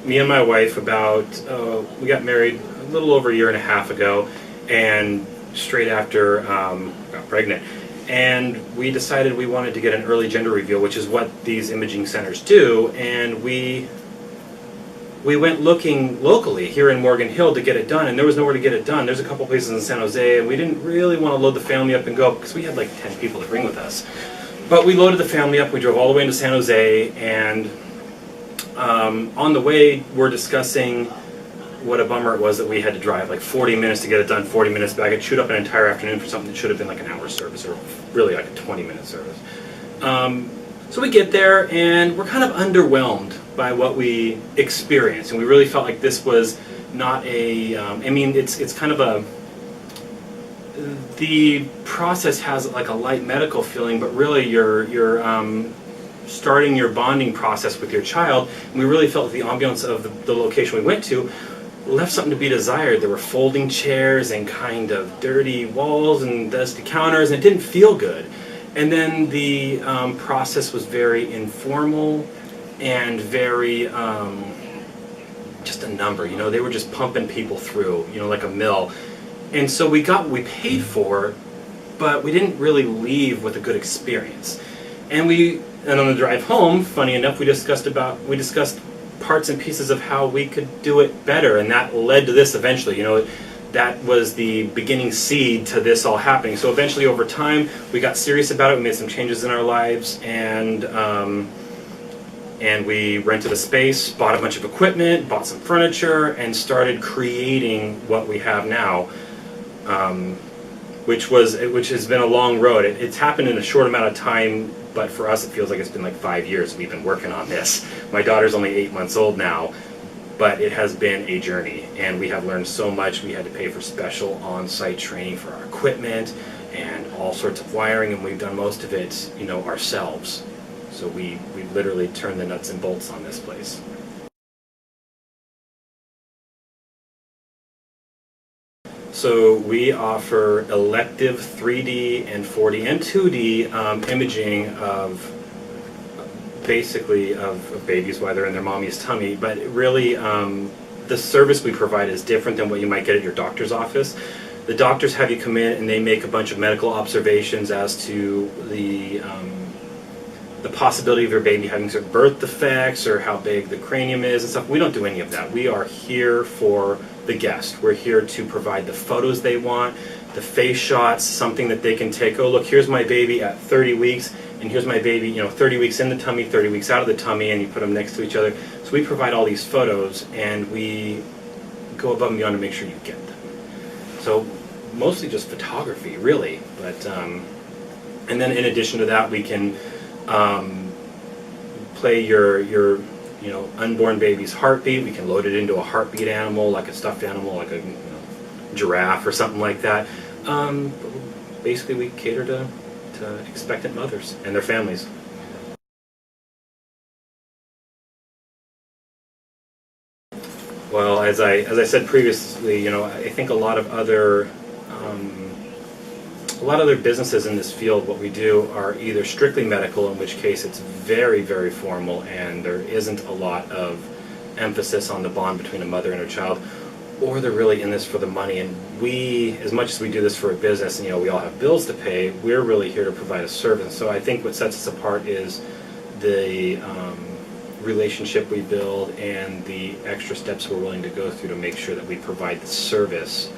me and my wife about, we got married a little over a year and a half ago, and straight after got pregnant. And we decided we wanted to get an early gender reveal, which is what these imaging centers do, and we went looking locally here in Morgan Hill to get it done, and there was nowhere to get it done. There's a couple places in San Jose, and we didn't really want to load the family up and go, because we had like 10 people to bring with us. But we loaded the family up, we drove all the way into San Jose, and on the way we're discussing what a bummer it was that we had to drive like 40 minutes to get it done, 40 minutes back. It chewed up an entire afternoon for something that should have been like an hour service, or really like a 20-minute service. So we get there, and we're kind of underwhelmed by what we experienced, and we really felt like this was not a, I mean, it's kind of a, the process has like a light medical feeling, but really you're starting your bonding process with your child, and we really felt the ambiance of the location we went to left something to be desired. There were folding chairs and kind of dirty walls and dusty counters, and it didn't feel good. And then the process was very informal and very just a number, you know, they were just pumping people through, you know, like a mill. And so we got what we paid for, but we didn't really leave with a good experience. And on the drive home, funny enough, we discussed parts and pieces of how we could do it better, and that led to this eventually. You know, that was the beginning seed to this all happening. So eventually, over time, we got serious about it. We made some changes in our lives, and we rented a space, bought a bunch of equipment, bought some furniture, and started creating what we have now, which has been a long road. It's happened in a short amount of time, but for us it feels like it's been like 5 years we've been working on this. My daughter's only 8 months old now, but it has been a journey, and we have learned so much. We had to pay for special on-site training for our equipment and all sorts of wiring, and we've done most of it, you know, ourselves. So we literally turned the nuts and bolts on this place. So we offer elective 3D and 4D and 2D imaging of basically of babies while they're in their mommy's tummy, but really the service we provide is different than what you might get at your doctor's office. The doctors have you come in and they make a bunch of medical observations as to the possibility of your baby having certain birth defects or how big the cranium is and stuff. We don't do any of that. We are here for the guest. We're here to provide the photos they want, the face shots, something that they can take. Oh, look, here's my baby at 30 weeks, and here's my baby, you know, 30 weeks in the tummy, 30 weeks out of the tummy, and you put them next to each other. So we provide all these photos, and we go above and beyond to make sure you get them. So mostly just photography, really. But and then in addition to that, we can play your you know, unborn baby's heartbeat. We can load it into a heartbeat animal, like a stuffed animal, like a, you know, giraffe or something like that. Basically, we cater to expectant mothers and their families. Well, as I said previously, you know, I think a lot of other businesses in this field, what we do are either strictly medical, in which case it's very, very formal and there isn't a lot of emphasis on the bond between a mother and her child, or they're really in this for the money. And we, as much as we do this for a business, and you know, we all have bills to pay, we're really here to provide a service. So I think what sets us apart is the relationship we build and the extra steps we're willing to go through to make sure that we provide the service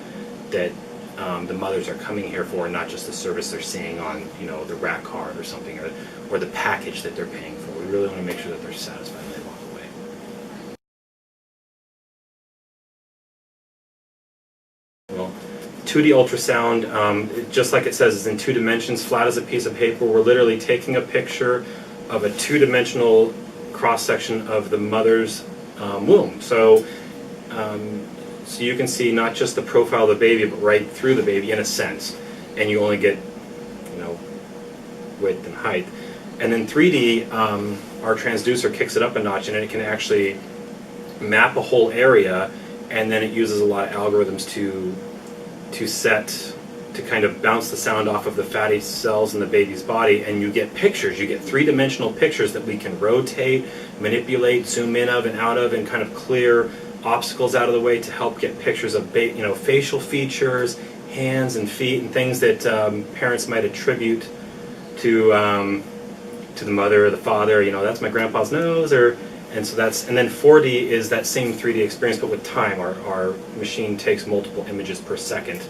that the mothers are coming here for, and not just the service they're seeing on, you know, the rack card or something, or the package that they're paying for. We really want to make sure that they're satisfied when they walk away. 2D ultrasound, just like it says, is in 2 dimensions, flat as a piece of paper. We're literally taking a picture of a 2-dimensional cross-section of the mother's womb. So you can see not just the profile of the baby, but right through the baby in a sense, and you only get, you know, width and height. And then 3D, our transducer kicks it up a notch, and it can actually map a whole area, and then it uses a lot of algorithms to set to kind of bounce the sound off of the fatty cells in the baby's body, and you get pictures. You get three-dimensional pictures that we can rotate, manipulate, zoom in of and out of, and kind of clear obstacles out of the way to help get pictures of facial features, hands and feet, and things that parents might attribute to the mother or the father. That's my grandpa's nose, and then 4D is that same 3D experience, but with time. Our machine takes multiple images per second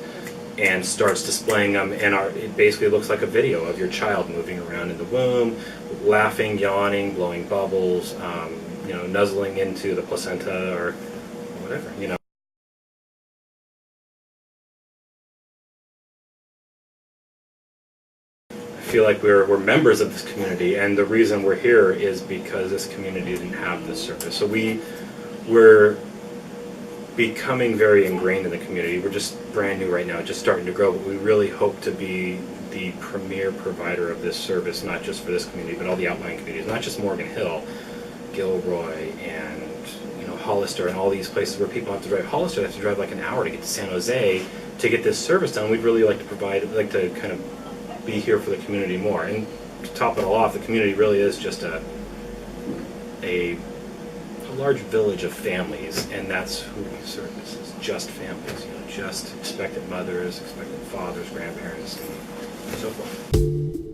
and starts displaying them, and it basically looks like a video of your child moving around in the womb, laughing, yawning, blowing bubbles, nuzzling into the placenta or whatever. I feel like we're members of this community, and the reason we're here is because this community didn't have this service. So we're becoming very ingrained in the community. We're just brand new right now, just starting to grow, but we really hope to be the premier provider of this service, not just for this community, but all the outlying communities, not just Morgan Hill, Gilroy, and Hollister, and all these places where people have to drive. Hollister has to drive like an hour to get to San Jose to get this service done. We'd really like to kind of be here for the community more. And to top it all off, the community really is just a large village of families, and that's who we service. It's just families, just expectant mothers, expectant fathers, grandparents, and so forth.